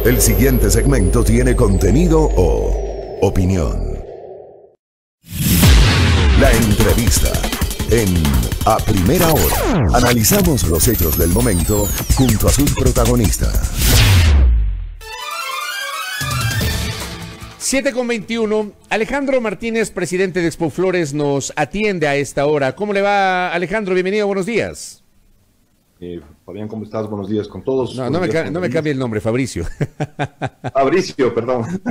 El siguiente segmento tiene contenido o opinión. La entrevista en A Primera Hora. Analizamos los hechos del momento junto a sus protagonistas. 7:21. Alejandro Martínez, presidente de Expo Flores, nos atiende a esta hora. ¿Cómo le va, Alejandro? Bienvenido, buenos días. Fabián, ¿cómo estás? Buenos días con todos. No me cambie el nombre, Fabricio. Fabricio, perdón.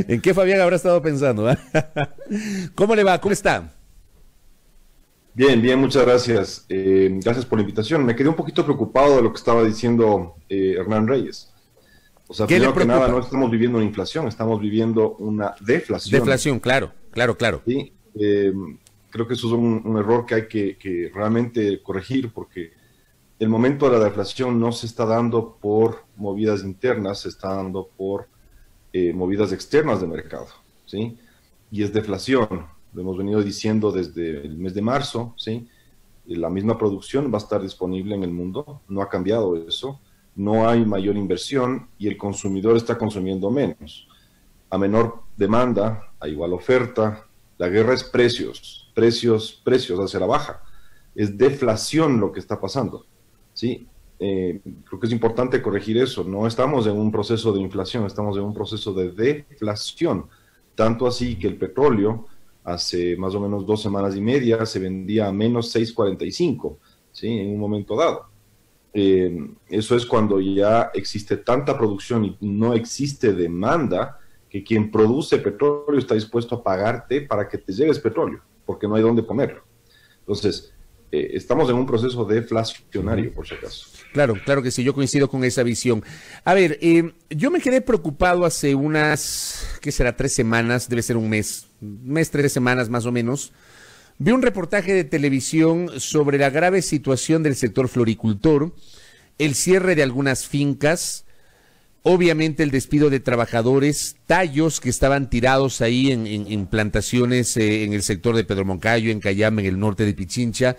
¿En qué Fabián habrá estado pensando? ¿Cómo le va? ¿Cómo está? Bien, muchas gracias. Gracias por la invitación. Me quedé un poquito preocupado de lo que estaba diciendo Hernán Reyes. O sea, primero que nada, no estamos viviendo una inflación, estamos viviendo una deflación. Deflación, claro. Sí, creo que eso es un error que hay que realmente corregir, porque el momento de la deflación no se está dando por movidas internas, se está dando por movidas externas de mercado, ¿sí? Y es deflación, lo hemos venido diciendo desde el mes de marzo, ¿sí? La misma producción va a estar disponible en el mundo, no ha cambiado eso, no hay mayor inversión y el consumidor está consumiendo menos. A menor demanda, a igual oferta, la guerra es precios hacia la baja. Es deflación lo que está pasando, ¿sí? Creo que es importante corregir eso. No estamos en un proceso de inflación, estamos en un proceso de deflación. Tanto así que el petróleo hace más o menos 2 semanas y media se vendía a menos 6.45, ¿sí? En un momento dado. Eso es cuando ya existe tanta producción y no existe demanda, que quien produce petróleo está dispuesto a pagarte para que te llegue ese petróleo, porque no hay dónde ponerlo. Entonces, estamos en un proceso deflacionario, por si acaso. Claro que sí, yo coincido con esa visión. A ver, yo me quedé preocupado hace unas, ¿qué será? 3 semanas, debe ser un mes, 3 semanas más o menos. Vi un reportaje de televisión sobre la grave situación del sector floricultor, el cierre de algunas fincas, obviamente el despido de trabajadores, tallos que estaban tirados ahí en plantaciones en el sector de Pedro Moncayo, en Cayambe, en el norte de Pichincha.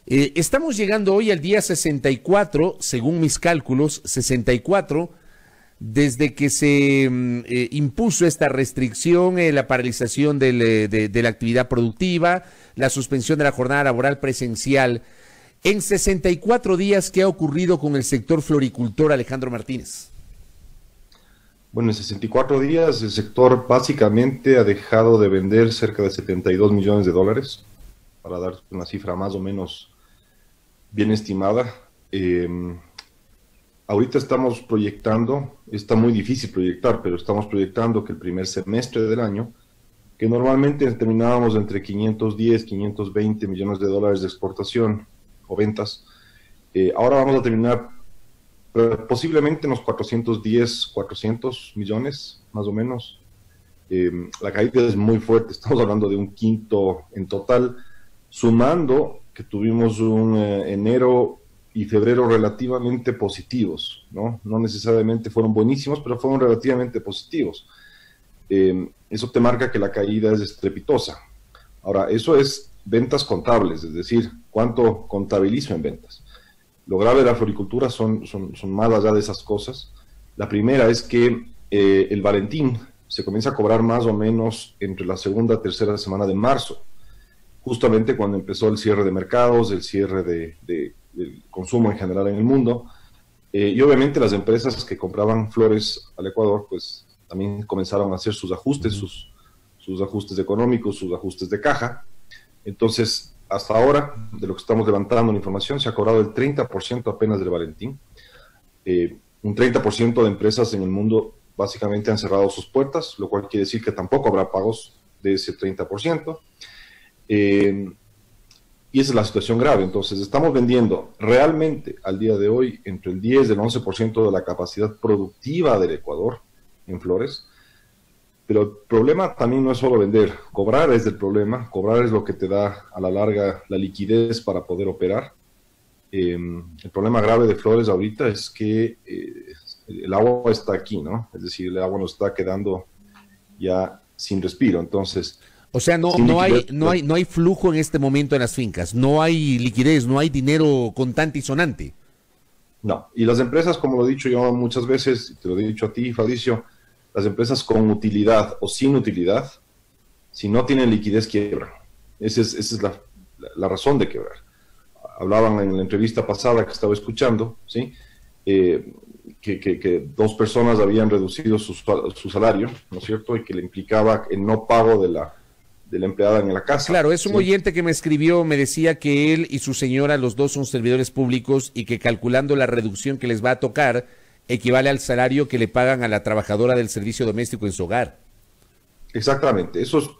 Estamos llegando hoy al día 64, según mis cálculos, 64, desde que se impuso esta restricción, la paralización de la actividad productiva, la suspensión de la jornada laboral presencial. En 64 días, ¿qué ha ocurrido con el sector floricultor, Alejandro Martínez? Bueno, en 64 días el sector básicamente ha dejado de vender cerca de 72 millones de dólares, para dar una cifra más o menos bien estimada. Ahorita estamos proyectando, está muy difícil proyectar, pero estamos proyectando que el primer semestre del año, que normalmente terminábamos entre 510, 520 millones de dólares de exportación o ventas, ahora vamos a terminar posiblemente unos 410, 400 millones, más o menos. La caída es muy fuerte, estamos hablando de un quinto en total, sumando que tuvimos un enero y febrero relativamente positivos, ¿no? No necesariamente fueron buenísimos, pero fueron relativamente positivos. Eso te marca que la caída es estrepitosa. Ahora, eso es ventas contables, es decir, cuánto contabilizo en ventas. Lo grave de la floricultura son más allá de esas cosas. La primera es que el Valentín se comienza a cobrar más o menos entre la segunda y tercera semana de marzo, justamente cuando empezó el cierre de mercados, el cierre del consumo en general en el mundo, y obviamente las empresas que compraban flores al Ecuador, pues también comenzaron a hacer sus ajustes, sus ajustes económicos, sus ajustes de caja. Entonces, hasta ahora, de lo que estamos levantando la información, se ha cobrado el 30% apenas del Valentín. Un 30% de empresas en el mundo básicamente han cerrado sus puertas, lo cual quiere decir que tampoco habrá pagos de ese 30%. Y esa es la situación grave. Entonces, estamos vendiendo realmente al día de hoy entre el 10 y el 11% de la capacidad productiva del Ecuador en flores. Pero el problema también no es solo vender, cobrar es el problema, cobrar es lo que te da a la larga la liquidez para poder operar. El problema grave de flores ahorita es que el agua está aquí, ¿no? Es decir, el agua nos está quedando ya sin respiro, entonces... O sea, no hay flujo en este momento en las fincas, no hay liquidez, no hay dinero contante y sonante. No. Y las empresas, como lo he dicho yo muchas veces, y te lo he dicho a ti, Fabricio, las empresas con utilidad o sin utilidad, si no tienen liquidez, quiebran. Esa es la razón de quebrar. Hablaban en la entrevista pasada que estaba escuchando, ¿sí? Que dos personas habían reducido su salario, ¿no es cierto? Y que le implicaba el no pago de la empleada en la casa. Claro, es un ¿sí? oyente que me escribió, me decía que él y su señora, los dos son servidores públicos y que calculando la reducción que les va a tocar, equivale al salario que le pagan a la trabajadora del servicio doméstico en su hogar. Exactamente, eso es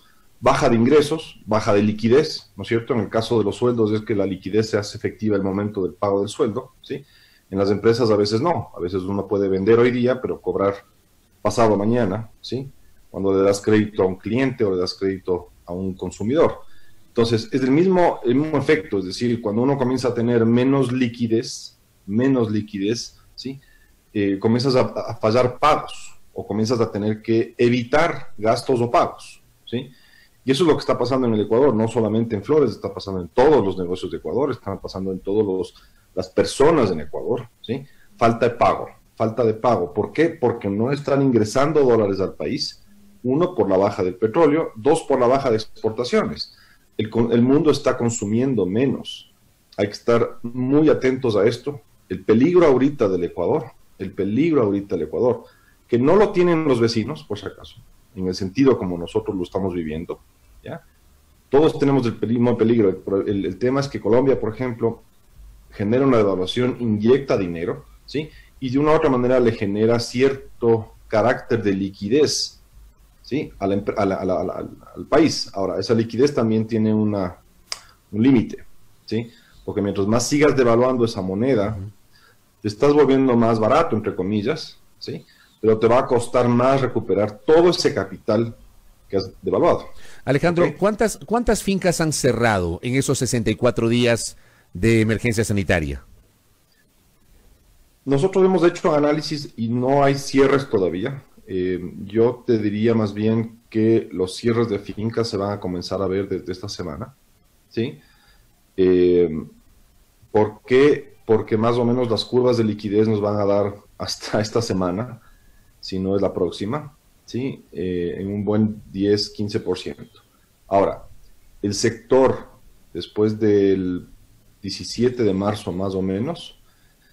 baja de ingresos, baja de liquidez, ¿no es cierto? En el caso de los sueldos es que la liquidez se hace efectiva al momento del pago del sueldo, ¿sí? En las empresas a veces no, a veces uno puede vender hoy día, pero cobrar pasado mañana, ¿sí? Cuando le das crédito a un cliente o le das crédito a un consumidor. Entonces, es el mismo efecto, es decir, cuando uno comienza a tener menos liquidez, ¿sí? Comienzas a fallar pagos o comienzas a tener que evitar gastos o pagos, ¿sí? Y eso es lo que está pasando en el Ecuador, no solamente en Flores, está pasando en todos los negocios de Ecuador, está pasando en todas las personas en Ecuador, ¿sí? Falta de pago. ¿Por qué? Porque no están ingresando dólares al país. Uno, por la baja del petróleo. Dos, por la baja de exportaciones. El mundo está consumiendo menos. Hay que estar muy atentos a esto. El peligro ahorita del Ecuador, que no lo tienen los vecinos, por si acaso, en el sentido como nosotros lo estamos viviendo, ¿ya? Todos tenemos el mismo peligro. El tema es que Colombia, por ejemplo, genera una devaluación, inyecta dinero, ¿sí? Y de una u otra manera le genera cierto carácter de liquidez, ¿sí? Al país. Ahora, esa liquidez también tiene un límite, ¿sí? Porque mientras más sigas devaluando esa moneda, te estás volviendo más barato, entre comillas, ¿sí? Pero te va a costar más recuperar todo ese capital que has devaluado. Alejandro, ¿Okay? ¿cuántas fincas han cerrado en esos 64 días de emergencia sanitaria? Nosotros hemos hecho análisis y no hay cierres todavía. Yo te diría más bien que los cierres de fincas se van a comenzar a ver desde esta semana, ¿sí? ¿Por qué? Porque más o menos las curvas de liquidez nos van a dar hasta esta semana, si no es la próxima, ¿sí? En un buen 10-15%. Ahora, el sector, después del 17 de marzo más o menos,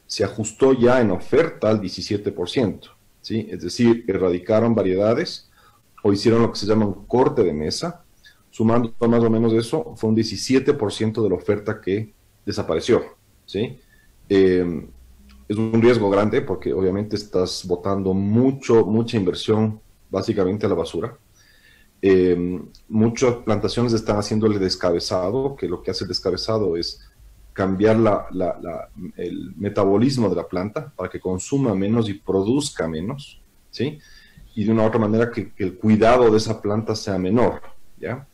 se ajustó ya en oferta al 17%, ¿sí? Es decir, erradicaron variedades o hicieron lo que se llama un corte de mesa, sumando más o menos eso, fue un 17% de la oferta que desapareció, ¿sí? Es un riesgo grande porque obviamente estás botando mucha inversión básicamente a la basura. Muchas plantaciones están haciendo el descabezado, que lo que hace el descabezado es cambiar el metabolismo de la planta para que consuma menos y produzca menos, ¿sí? Y de una u otra manera que el cuidado de esa planta sea menor, ¿ya?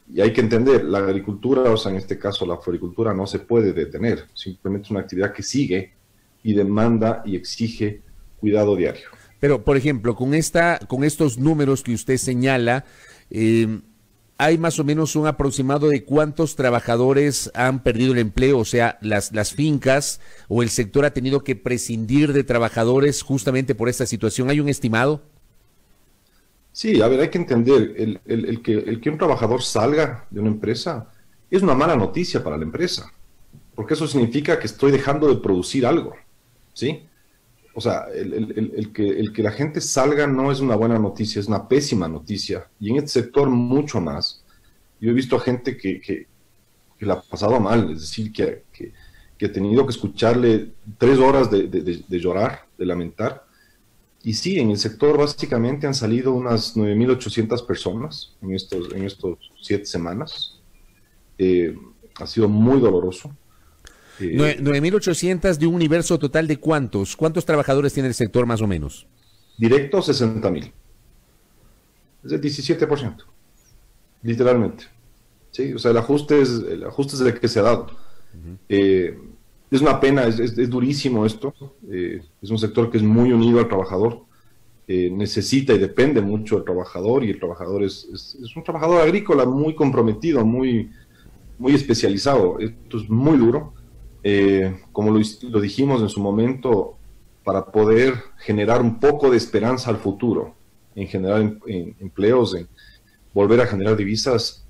Y hay que entender, la agricultura, o sea, en este caso la floricultura, no se puede detener, simplemente es una actividad que sigue y demanda y exige cuidado diario. Pero, por ejemplo, con estos números que usted señala, ¿hay más o menos un aproximado de cuántos trabajadores han perdido el empleo? O sea, las fincas o el sector ha tenido que prescindir de trabajadores justamente por esta situación. ¿Hay un estimado? Sí, a ver, hay que entender, el que un trabajador salga de una empresa es una mala noticia para la empresa, porque eso significa que estoy dejando de producir algo, ¿sí? O sea, el que la gente salga no es una buena noticia, es una pésima noticia, y en este sector mucho más. Yo he visto a gente que la ha pasado mal, es decir, que ha tenido que escucharle 3 horas de llorar, de lamentar. Y sí, en el sector básicamente han salido unas 9.800 personas en estos 7 semanas. Ha sido muy doloroso. 9.800 de un universo total de ¿cuántos? ¿Cuántos trabajadores tiene el sector más o menos? Directo 60.000. Es el 17%. Literalmente. Sí, o sea, el ajuste es el que se ha dado. Es una pena, es durísimo esto. Es un sector que es muy unido al trabajador. Necesita y depende mucho del trabajador, y el trabajador es un trabajador agrícola muy comprometido, muy especializado. Esto es muy duro. como lo dijimos en su momento, para poder generar un poco de esperanza al futuro, en generar empleos, en volver a generar divisas,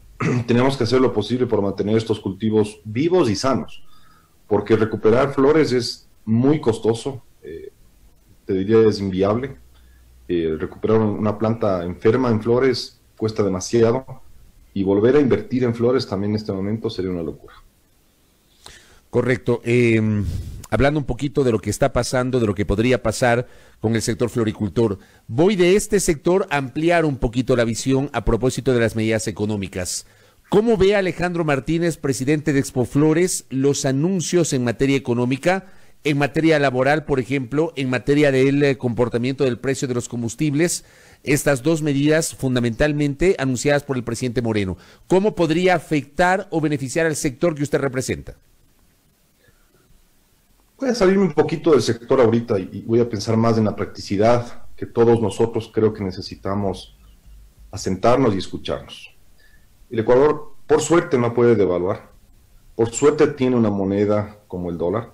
tenemos que hacer lo posible por mantener estos cultivos vivos y sanos, porque recuperar flores es muy costoso, te diría es inviable. Recuperar una planta enferma en flores cuesta demasiado, y volver a invertir en flores también en este momento sería una locura. Correcto. Hablando un poquito de lo que está pasando, de lo que podría pasar con el sector floricultor, voy de este sector a ampliar un poquito la visión a propósito de las medidas económicas. ¿Cómo ve Alejandro Martínez, presidente de Expoflores, los anuncios en materia económica, en materia laboral, por ejemplo, en materia del comportamiento del precio de los combustibles, estas dos medidas fundamentalmente anunciadas por el presidente Moreno? ¿Cómo podría afectar o beneficiar al sector que usted representa? Voy a salirme un poquito del sector ahorita y voy a pensar más en la practicidad que todos nosotros creo que necesitamos asentarnos y escucharnos. El Ecuador, por suerte, no puede devaluar. Por suerte tiene una moneda como el dólar.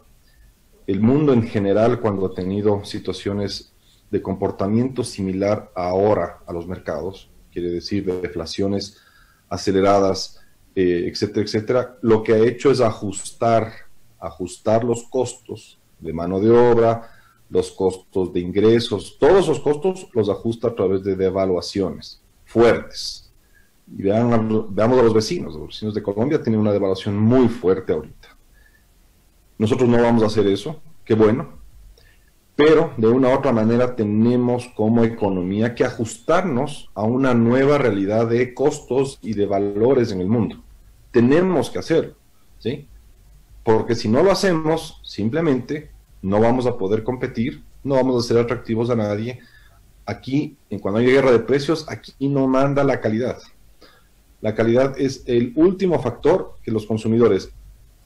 El mundo en general, cuando ha tenido situaciones de comportamiento similar ahora a los mercados, quiere decir de deflaciones aceleradas, etcétera, etcétera, lo que ha hecho es ajustar los costos de mano de obra, los costos de ingresos, todos esos costos los ajusta a través de devaluaciones fuertes. Y veamos a los vecinos de Colombia tienen una devaluación muy fuerte ahorita. Nosotros no vamos a hacer eso, qué bueno, pero de una u otra manera tenemos como economía que ajustarnos a una nueva realidad de costos y de valores en el mundo. Tenemos que hacerlo, ¿sí? Porque si no lo hacemos, simplemente no vamos a poder competir, no vamos a ser atractivos a nadie. Aquí, cuando hay guerra de precios, aquí no manda la calidad. La calidad es el último factor que los consumidores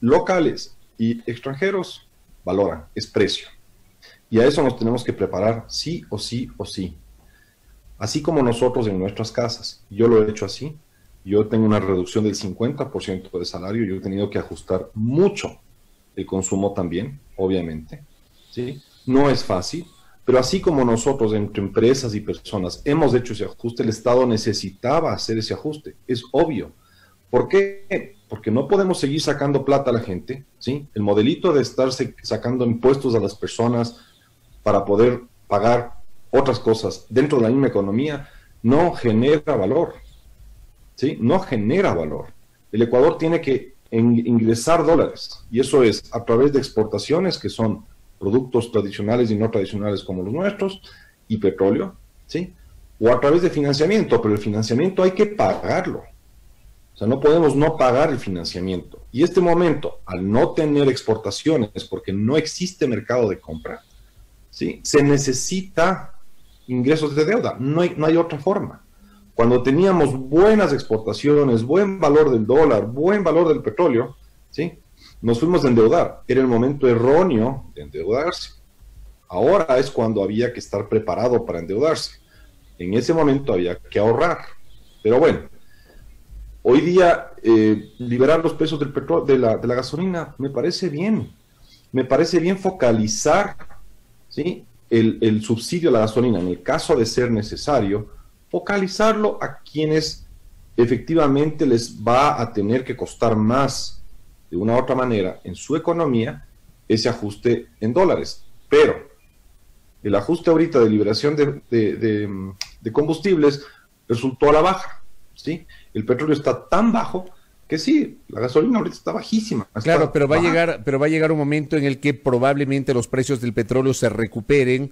locales y extranjeros valoran, es precio. Y a eso nos tenemos que preparar sí o sí o sí. Así como nosotros en nuestras casas. Yo lo he hecho así. Yo tengo una reducción del 50% de salario. Yo he tenido que ajustar mucho el consumo también, obviamente, ¿sí? No es fácil, pero así como nosotros entre empresas y personas hemos hecho ese ajuste, el Estado necesitaba hacer ese ajuste. Es obvio. ¿Por qué? Porque no podemos seguir sacando plata a la gente, ¿sí? El modelito de estarse sacando impuestos a las personas para poder pagar otras cosas dentro de la misma economía no genera valor, ¿sí? No genera valor. El Ecuador tiene que ingresar dólares, y eso es a través de exportaciones, que son productos tradicionales y no tradicionales como los nuestros, y petróleo, ¿sí? O a través de financiamiento, pero el financiamiento hay que pagarlo. O sea, no podemos no pagar el financiamiento. Y este momento, al no tener exportaciones, porque no existe mercado de compra, ¿sí? Se necesita ingresos de deuda, no hay otra forma. Cuando teníamos buenas exportaciones, buen valor del dólar, buen valor del petróleo, ¿sí? Nos fuimos a endeudar. Era el momento erróneo de endeudarse. Ahora es cuando había que estar preparado para endeudarse. En ese momento había que ahorrar. Pero bueno, hoy día liberar los precios del petróleo, de la gasolina, me parece bien. Me parece bien focalizar, ¿sí? el subsidio a la gasolina, en el caso de ser necesario, focalizarlo a quienes efectivamente les va a tener que costar más de una u otra manera en su economía ese ajuste en dólares. Pero el ajuste ahorita de liberación de combustibles resultó a la baja, ¿sí? El petróleo está tan bajo que sí, la gasolina ahorita está bajísima. Claro, pero va a llegar un momento en el que probablemente los precios del petróleo se recuperen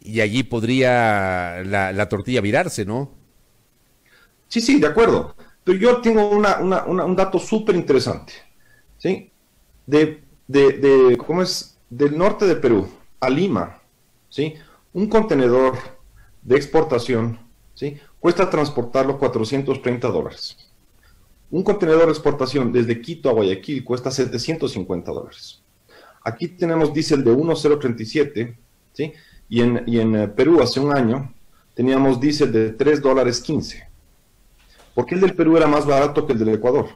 y allí podría la tortilla virarse, ¿no? Sí, de acuerdo. Pero yo tengo un dato súper interesante, ¿sí? ¿Cómo es? Del norte de Perú a Lima, ¿sí? Un contenedor de exportación, ¿sí? Cuesta transportarlo $430. Un contenedor de exportación desde Quito a Guayaquil cuesta $750. Aquí tenemos diésel de 1.037, ¿sí? Y en Perú hace un año teníamos diésel de $3.15. ¿Por qué el del Perú era más barato que el del Ecuador?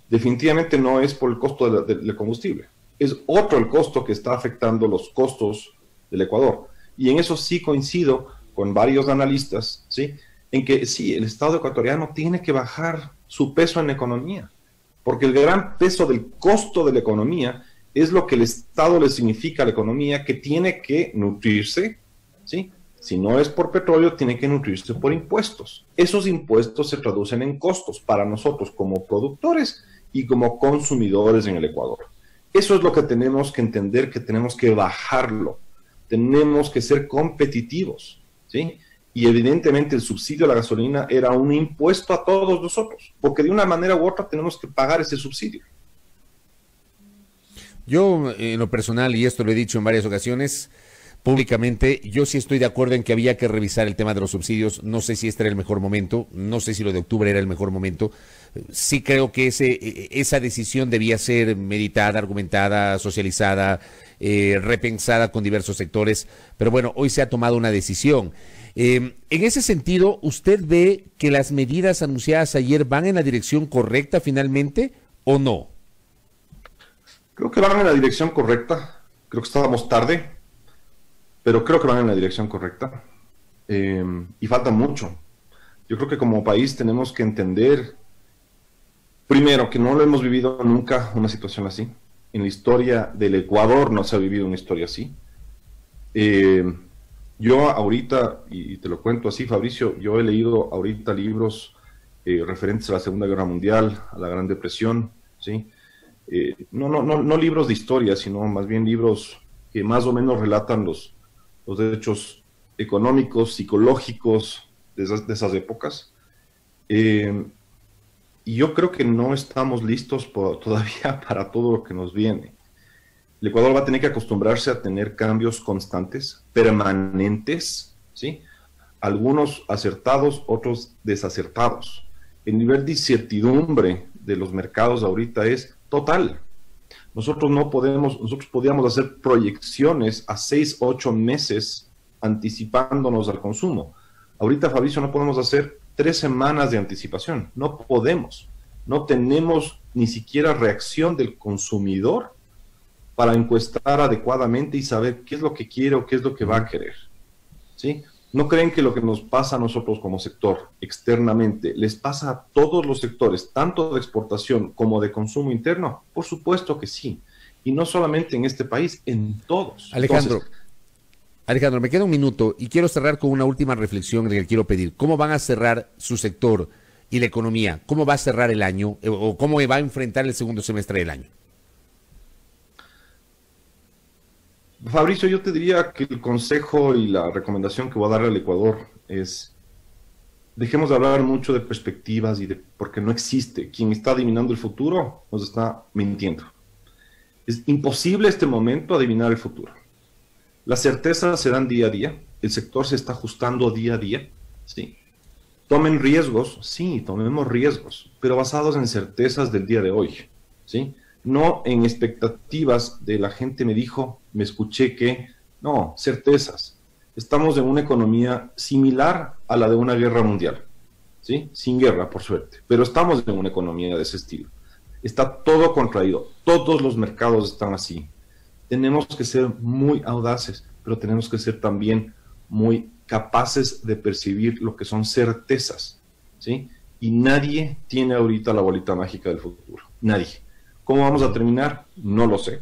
Definitivamente no es por el costo del combustible, es otro el costo que está afectando los costos del Ecuador. Y en eso sí coincido con varios analistas, ¿sí? En que sí, el Estado ecuatoriano tiene que bajar su peso en la economía, porque el gran peso del costo de la economía es lo que el Estado le significa a la economía, que tiene que nutrirse, ¿sí? Si no es por petróleo, tiene que nutrirse por impuestos. Esos impuestos se traducen en costos para nosotros como productores y como consumidores en el Ecuador. Eso es lo que tenemos que entender, que tenemos que bajarlo. Tenemos que ser competitivos, ¿sí? Y evidentemente el subsidio a la gasolina era un impuesto a todos nosotros, porque de una manera u otra tenemos que pagar ese subsidio. Yo, en lo personal, y esto lo he dicho en varias ocasiones, públicamente, yo sí estoy de acuerdo en que había que revisar el tema de los subsidios. No sé si este era el mejor momento, no sé si lo de octubre era el mejor momento. Sí creo que esa decisión debía ser meditada, argumentada, socializada, repensada con diversos sectores, pero bueno, hoy se ha tomado una decisión. En ese sentido, ¿usted ve que las medidas anunciadas ayer van en la dirección correcta finalmente o no? Creo que van en la dirección correcta, creo que estábamos tarde, pero creo que van en la dirección correcta, y falta mucho. Yo creo que como país tenemos que entender, primero, que no lo hemos vivido nunca una situación así. En la historia del Ecuador no se ha vivido una historia así. Yo ahorita, y te lo cuento así, Fabricio, yo he leído ahorita libros referentes a la Segunda Guerra Mundial, a la Gran Depresión, ¿sí? No libros de historia, sino más bien libros que más o menos relatan los hechos económicos, psicológicos de esas épocas. Y yo creo que no estamos listos todavía para todo lo que nos viene. El Ecuador va a tener que acostumbrarse a tener cambios constantes, permanentes, ¿sí? Algunos acertados, otros desacertados. El nivel de incertidumbre de los mercados ahorita es total. Nosotros podíamos hacer proyecciones a 6, 8 meses anticipándonos al consumo. Ahorita, Fabricio, no podemos hacer 3 semanas de anticipación. No podemos. No tenemos ni siquiera reacción del consumidor para encuestar adecuadamente y saber qué es lo que quiere o qué es lo que va a querer, ¿sí? ¿No creen que lo que nos pasa a nosotros como sector externamente les pasa a todos los sectores, tanto de exportación como de consumo interno? Por supuesto que sí. Y no solamente en este país, en todos. Alejandro, me queda un minuto y quiero cerrar con una última reflexión que quiero pedir. ¿Cómo van a cerrar su sector y la economía? ¿Cómo va a cerrar el año o cómo va a enfrentar el segundo semestre del año? Fabricio, yo te diría que el consejo y la recomendación que voy a darle al Ecuador es: dejemos de hablar mucho de perspectivas porque no existe. Quien está adivinando el futuro nos está mintiendo. Es imposible este momento adivinar el futuro. Las certezas se dan día a día, el sector se está ajustando día a día, ¿sí? Tomen riesgos, sí, tomemos riesgos, pero basados en certezas del día de hoy, ¿sí? No en expectativas de la gente me dijo, me escuché que, no, certezas. Estamos en una economía similar a la de una guerra mundial, ¿sí? Sin guerra, por suerte, pero estamos en una economía de ese estilo. Está todo contraído, todos los mercados están así. Tenemos que ser muy audaces, pero tenemos que ser también muy capaces de percibir lo que son certezas, ¿sí? Y nadie tiene ahorita la bolita mágica del futuro, nadie. ¿Cómo vamos a terminar? No lo sé,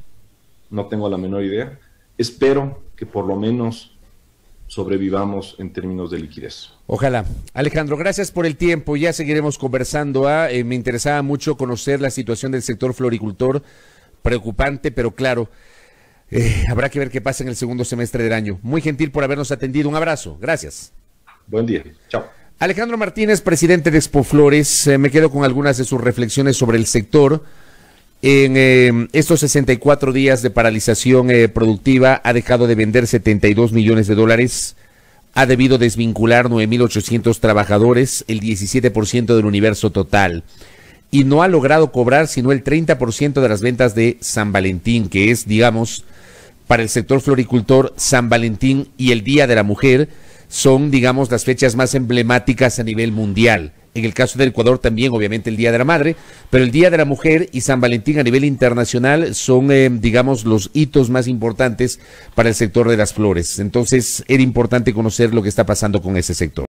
no tengo la menor idea. Espero que por lo menos sobrevivamos en términos de liquidez. Ojalá. Alejandro, gracias por el tiempo, ya seguiremos conversando. Me interesaba mucho conocer la situación del sector floricultor, preocupante, pero claro, habrá que ver qué pasa en el segundo semestre del año. Muy gentil por habernos atendido, un abrazo, gracias. Buen día, chao. Alejandro Martínez, presidente de Expoflores, me quedo con algunas de sus reflexiones sobre el sector. En estos 64 días de paralización productiva ha dejado de vender 72 millones de dólares, ha debido desvincular 9.800 trabajadores, el 17% del universo total, y no ha logrado cobrar sino el 30% de las ventas de San Valentín, que es, digamos, para el sector floricultor, San Valentín y el Día de la Mujer son, digamos, las fechas más emblemáticas a nivel mundial. En el caso del Ecuador también, obviamente, el Día de la Madre, pero el Día de la Mujer y San Valentín a nivel internacional son, digamos, los hitos más importantes para el sector de las flores. Entonces, era importante conocer lo que está pasando con ese sector.